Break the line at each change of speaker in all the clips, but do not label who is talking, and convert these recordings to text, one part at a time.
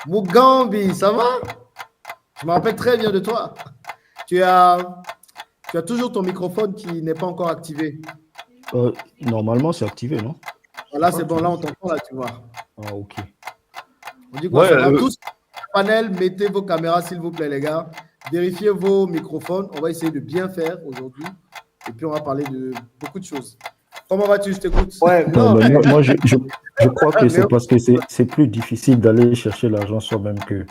Mugambi, ça va? Je me rappelle très bien de toi. Tu as, tu as toujours ton microphone qui n'est pas encore activé.
Normalement, c'est activé, non? Je sais
Voilà,
pas,
c'est bon, là, on t'entend, là, tu vois.
Ah, ok.
On dit quoi,
Ouais,
ça va? Tous, panel, mettez vos caméras, s'il vous plaît, les gars. Vérifiez vos microphones. On va essayer de bien faire aujourd'hui. Et puis, on va parler de beaucoup de choses. Comment vas-tu? Je t'écoute.
Ouais,
non,
non,
mais
mais
je crois que
Mais
c'est parce que c'est plus difficile d'aller chercher l'argent soi-même que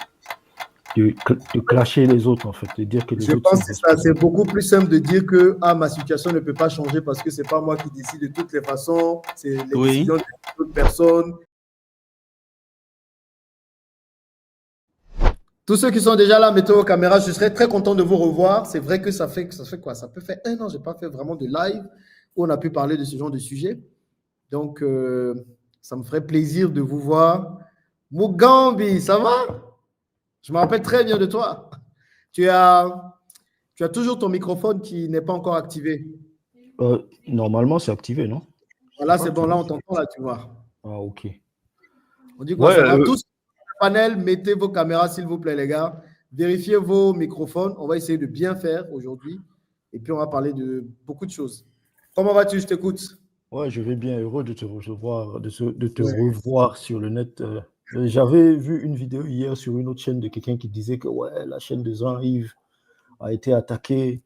de clasher les autres, en fait, de dire que
je
les autres
pense
sont
que c'est ça. C'est
responsables.
beaucoup plus simple de dire que ah, ma situation ne peut pas changer parce que c'est pas moi qui décide de toutes les façons. C'est les
oui.
décisions d'autres personnes. Tous ceux qui sont déjà là, mettez vos caméras. Je serais très content de vous revoir. C'est vrai que ça fait quoi? Ça peut faire un an. J'ai pas fait vraiment de live où on a pu parler de ce genre de sujet. Donc, ça me ferait plaisir de vous voir. Mugambi, ça va? Je me rappelle très bien de toi. Tu as, tu as toujours ton microphone qui n'est pas encore activé.
Normalement, c'est activé, non? Je sais
Voilà,
pas,
c'est bon, là, on t'entend, là, tu vois.
Ah, ok.
On dit quoi,
Ouais,
ça va? Tous, panel, mettez vos caméras, s'il vous plaît, les gars. Vérifiez vos microphones. On va essayer de bien faire aujourd'hui. Et puis, on va parler de beaucoup de choses. Comment vas-tu? Je t'écoute.
ouais, je vais bien, heureux de te recevoir, de te
Ouais.
revoir sur le net. J'avais vu une vidéo hier sur une autre chaîne de quelqu'un qui disait que ouais, la chaîne de Jean-Yves a été attaquée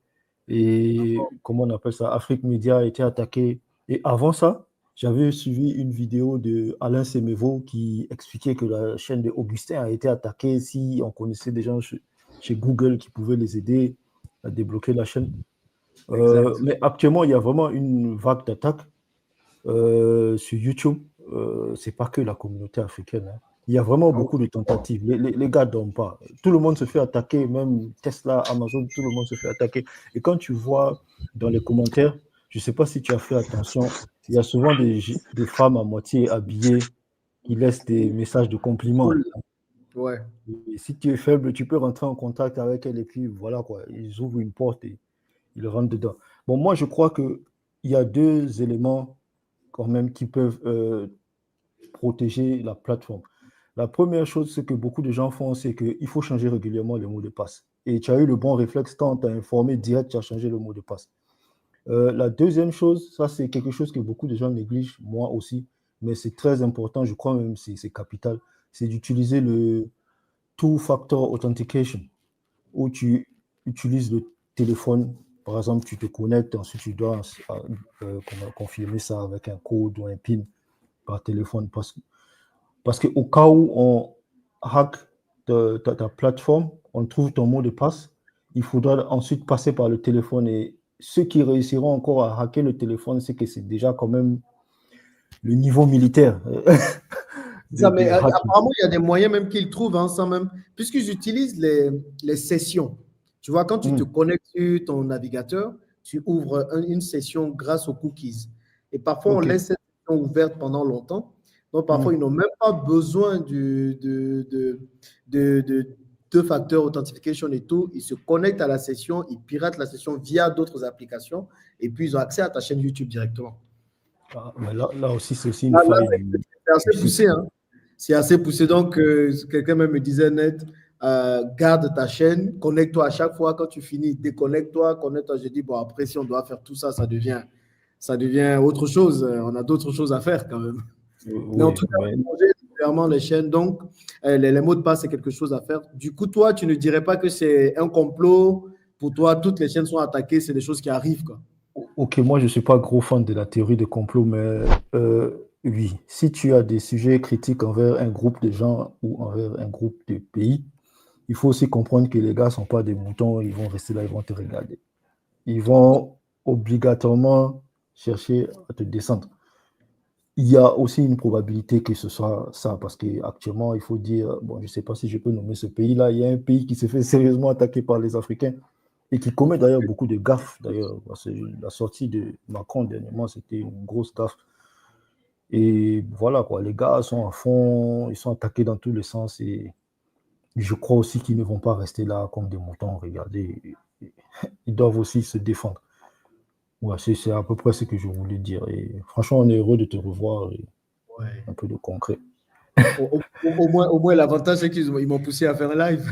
et comment on appelle ça, Afrique Média a été attaquée. Et avant ça, j'avais suivi une vidéo de Alain Semevo qui expliquait que la chaîne de Augustin a été attaquée si on connaissait des gens chez Google qui pouvaient les aider à débloquer la chaîne.
Exact.
Mais actuellement, il y a vraiment une vague d'attaques sur YouTube. C'est pas que la communauté africaine, hein. Il y a vraiment beaucoup de tentatives. Les gars ne dorment pas. Tout le monde se fait attaquer, même Tesla, Amazon, tout le monde se fait attaquer. Et quand tu vois dans les commentaires, je ne sais pas si tu as fait attention, il y a souvent des femmes à moitié habillées qui laissent des messages de compliments.
Cool. Ouais.
Et si tu es faible, tu peux rentrer en contact avec elles et puis voilà quoi, ils ouvrent une porte et ils rentrent dedans. Bon, moi je crois qu'il y a deux éléments quand même qui peuvent protéger la plateforme. La première chose, ce que beaucoup de gens font, c'est qu'il faut changer régulièrement le mot de passe. Et tu as eu le bon réflexe quand tu as informé direct, tu as changé le mot de passe. La deuxième chose, ça c'est quelque chose que beaucoup de gens négligent, moi aussi, mais c'est très important, je crois même que c'est capital, c'est d'utiliser le two-factor authentication, où tu utilises le téléphone, par exemple, tu te connectes, ensuite tu dois confirmer ça avec un code ou un PIN par téléphone, parce qu'au cas où on hack ta plateforme, on trouve ton mot de passe, il faudra ensuite passer par le téléphone et ceux qui réussiront encore à hacker le téléphone, c'est que c'est déjà quand même le niveau militaire
Ça, mais
de hacking.
apparemment, il y a des moyens même qu'ils trouvent, hein, sans même, puisqu'ils utilisent les sessions. Tu vois, quand tu te
Mm,
connectes sur ton navigateur, tu ouvres une session grâce aux cookies. Et parfois, on
ok.
laisse cette session ouverte pendant longtemps. Donc, parfois, ils
Mm,
n'ont même pas besoin de deux facteurs authentification et tout. Ils se connectent à la session, ils piratent la session via d'autres applications et puis ils ont accès à ta chaîne YouTube directement.
mais là aussi, c'est aussi une
Là,
faille
c'est
du
assez poussé,
système.
hein. C'est assez poussé. Donc, quelqu'un même me disait net, garde ta chaîne, connecte-toi à chaque fois. Quand tu finis, déconnecte-toi, connecte-toi. J'ai dit, bon, après, si on doit faire tout ça, ça devient autre chose. On a d'autres choses à faire quand même. Mais en
Oui,
tout cas,
mais
changer régulièrement les chaînes. Donc, les mots de passe, c'est quelque chose à faire. Du coup, toi, tu ne dirais pas que c'est un complot. Pour toi, toutes les chaînes sont attaquées. C'est des choses qui arrivent, quoi.
ok, moi je ne suis pas gros fan de la théorie des complots, mais oui, si tu as des sujets critiques envers un groupe de gens ou envers un groupe de pays, il faut aussi comprendre que les gars ne sont pas des moutons, ils vont rester là, ils vont te regarder. Ils vont obligatoirement chercher à te descendre. Il y a aussi une probabilité que ce soit ça, parce qu'actuellement, il faut dire, bon, je ne sais pas si je peux nommer ce pays-là, il y a un pays qui s'est fait sérieusement attaquer par les Africains et qui commet d'ailleurs beaucoup de gaffes, d'ailleurs. Parce que la sortie de Macron dernièrement, c'était une grosse gaffe. Et voilà, quoi, les gars sont à fond, ils sont attaqués dans tous les sens et je crois aussi qu'ils ne vont pas rester là comme des moutons, regardez, ils doivent aussi se défendre. Ouais, c'est à peu près ce que je voulais dire. Et franchement, on est heureux de te revoir et
Ouais.
un peu de concret.
Au moins l'avantage, c'est qu'ils m'ont poussé à faire un live.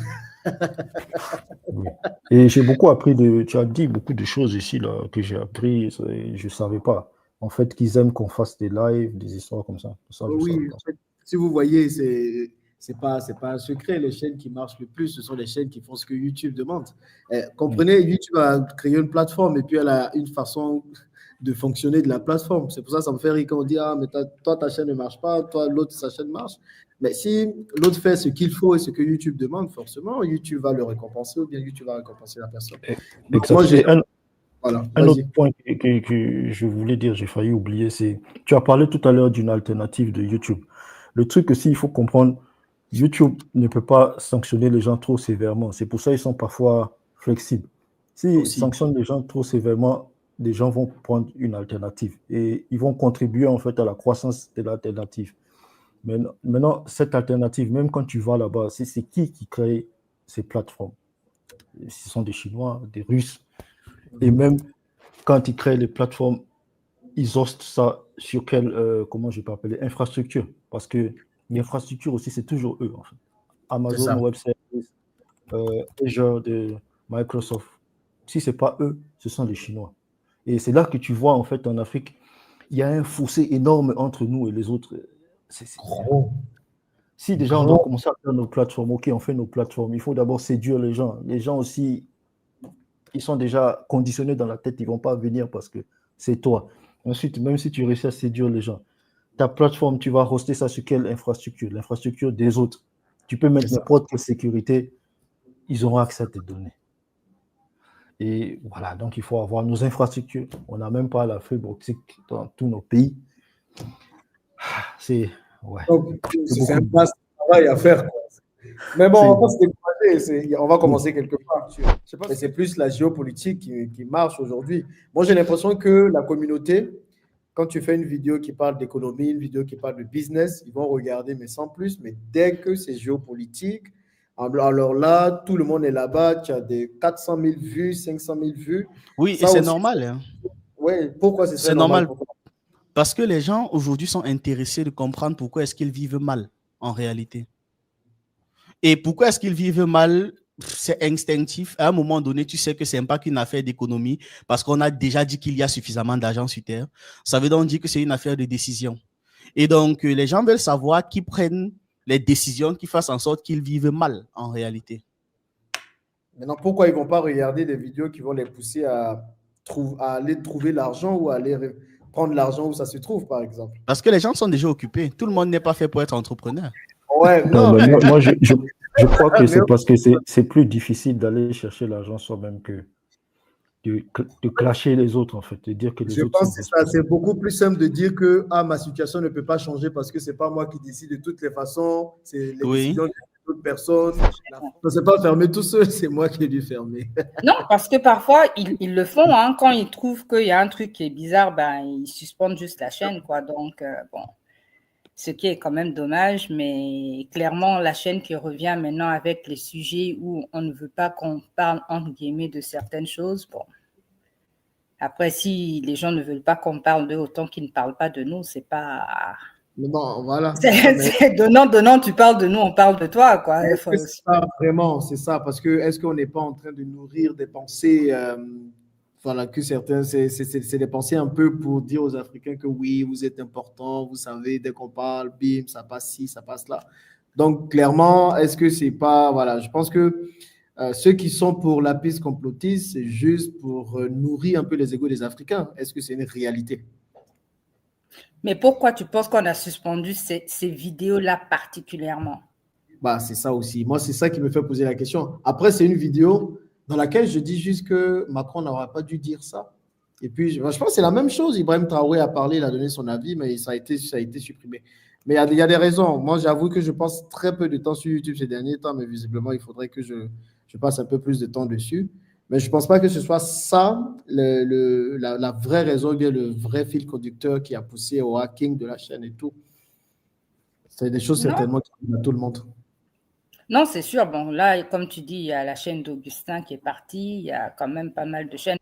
Oui. Et j'ai beaucoup appris tu as dit beaucoup de choses ici là, que j'ai appris, je ne savais pas. En fait, qu'ils aiment qu'on fasse des lives, des histoires comme ça. Ça, je ne savais
Oui,
pas.
en fait, si vous voyez, c'est pas un secret. Les chaînes qui marchent le plus, ce sont les chaînes qui font ce que YouTube demande.
Mm.
Comprenez, YouTube a créé une plateforme et puis elle a une façon de fonctionner de la plateforme. C'est pour ça que ça me fait rire quand on dit ah, mais toi, ta chaîne ne marche pas, toi, l'autre, sa chaîne marche. Mais si l'autre fait ce qu'il faut et ce que YouTube demande, forcément, YouTube va le récompenser ou bien YouTube va récompenser la personne.
E-
Donc, moi,
Exact. Et
voilà,
un autre
vas-y.
point que je voulais dire, j'ai failli oublier, c'est, tu as parlé tout à l'heure d'une alternative de YouTube. Le truc aussi, il faut comprendre, YouTube ne peut pas sanctionner les gens trop sévèrement. C'est pour ça qu'ils sont parfois flexibles. S'ils
Aussi.
sanctionnent les gens trop sévèrement, les gens vont prendre une alternative et ils vont contribuer en fait à la croissance de l'alternative. Mais maintenant, cette alternative, même quand tu vas là-bas, c'est qui crée ces plateformes? Ce sont des Chinois, des Russes. Et même quand ils créent les plateformes, ils hostent ça sur quelle, comment je peux appeler, infrastructure. Parce que l'infrastructure aussi, c'est toujours eux, en fait.
C'est
Amazon
ça.
Web Services, Azure de Microsoft. Si ce n'est pas eux, ce sont les Chinois. Et c'est là que tu vois, en fait, en Afrique, il y a un fossé énorme entre nous et les autres.
Gros.
Si déjà on doit
Gros.
commencer à faire nos plateformes, ok, on fait nos plateformes, il faut d'abord séduire les gens. Les gens aussi, ils sont déjà conditionnés dans la tête, ils ne vont pas venir parce que c'est toi. Ensuite, même si tu réussis à séduire les gens, ta plateforme, tu vas hoster ça sur quelle infrastructure? L'infrastructure des autres. Tu peux
C'est
mettre
ça.
n'importe quelle sécurité, ils auront accès à tes données. Et voilà, donc il faut avoir nos infrastructures. On n'a même pas la fibre optique dans tous nos pays. C'est ouais,
Donc,
c'est
c'est
beaucoup.
un vaste travail à faire, quoi. Mais bon,
C'est
on va pas se décourager. On va
oui.
commencer quelque part. Mais c'est plus la géopolitique qui marche aujourd'hui. Moi, j'ai l'impression que la communauté, quand tu fais une vidéo qui parle d'économie, une vidéo qui parle de business, ils vont regarder, mais sans plus. Mais dès que c'est géopolitique, alors là, tout le monde est là-bas. Tu as des 400 000 vues, 500 000 vues.
Oui, et
Ça
c'est
aussi,
normal, hein.
ouais, pourquoi ce serait
C'est
normal
normal
pour toi?
parce que les gens aujourd'hui sont intéressés de comprendre pourquoi est-ce qu'ils vivent mal en réalité. Et pourquoi est-ce qu'ils vivent mal? C'est instinctif. À un moment donné, tu sais que ce n'est pas qu'une affaire d'économie parce qu'on a déjà dit qu'il y a suffisamment d'argent sur Terre. Ça veut donc dire que c'est une affaire de décision. Et donc, les gens veulent savoir qui prennent les décisions qui fassent en sorte qu'ils vivent mal en réalité.
Maintenant, pourquoi ils ne vont pas regarder des vidéos qui vont les pousser à aller trouver l'argent ou à aller prendre l'argent où ça se trouve, par exemple?
Parce que les gens sont déjà occupés. Tout le monde n'est pas fait pour être entrepreneur.
Ouais,
Non,
non,
mais
mais,
je crois que
mais
c'est parce que c'est plus difficile d'aller chercher l'argent soi-même que de clasher les autres, en fait, de dire que
je
les autres sont
pense que c'est ça. C'est
responsables.
beaucoup plus simple de dire que ah, ma situation ne peut pas changer parce que ce n'est pas moi qui décide de toutes les façons. C'est les
Oui.
décisions d'autres personnes. On ne s'est pas fermé tout seul, c'est moi qui ai dû fermer.
Non, parce que parfois, ils le font. Hein, quand ils trouvent qu'il y a un truc qui est bizarre, ben, ils suspendent juste la chaîne, quoi. Donc, bon, ce qui est quand même dommage, mais clairement, la chaîne qui revient maintenant avec les sujets où on ne veut pas qu'on parle, entre guillemets, de certaines choses, bon. Après, si les gens ne veulent pas qu'on parle d'eux autant qu'ils ne parlent pas de nous, c'est pas...
Mais bon, voilà, c'est ça. Mais
C'est donnant, tu parles de nous, on parle de toi, quoi.
est-ce que c'est ça vraiment? C'est ça, parce que est-ce qu'on n'est pas en train de nourrir des pensées, voilà, que certains, c'est des pensées un peu pour dire aux Africains que oui, vous êtes importants, vous savez, dès qu'on parle, bim, ça passe ci, ça passe là. Donc, clairement, est-ce que c'est pas, voilà, je pense que ceux qui sont pour la piste complotiste, c'est juste pour nourrir un peu les égos des Africains. Est-ce que c'est une réalité?
Mais pourquoi tu penses qu'on a suspendu ces vidéos-là particulièrement?
Bah, c'est ça aussi. Moi, c'est ça qui me fait poser la question. Après, c'est une vidéo dans laquelle je dis juste que Macron n'aurait pas dû dire ça. Et puis, je pense que c'est la même chose. Ibrahim Traoré a parlé, il a donné son avis, mais ça a été supprimé. Mais il y a des raisons. Moi, j'avoue que je passe très peu de temps sur YouTube ces derniers temps, mais visiblement, il faudrait que je passe un peu plus de temps dessus. Mais je ne pense pas que ce soit ça la vraie raison, bien le vrai fil conducteur qui a poussé au hacking de la chaîne et tout. C'est des choses
Non,
certainement qui viennent à tout le monde.
non, c'est sûr. Bon, là, comme tu dis, il y a la chaîne d'Augustin qui est partie. Il y a quand même pas mal de chaînes.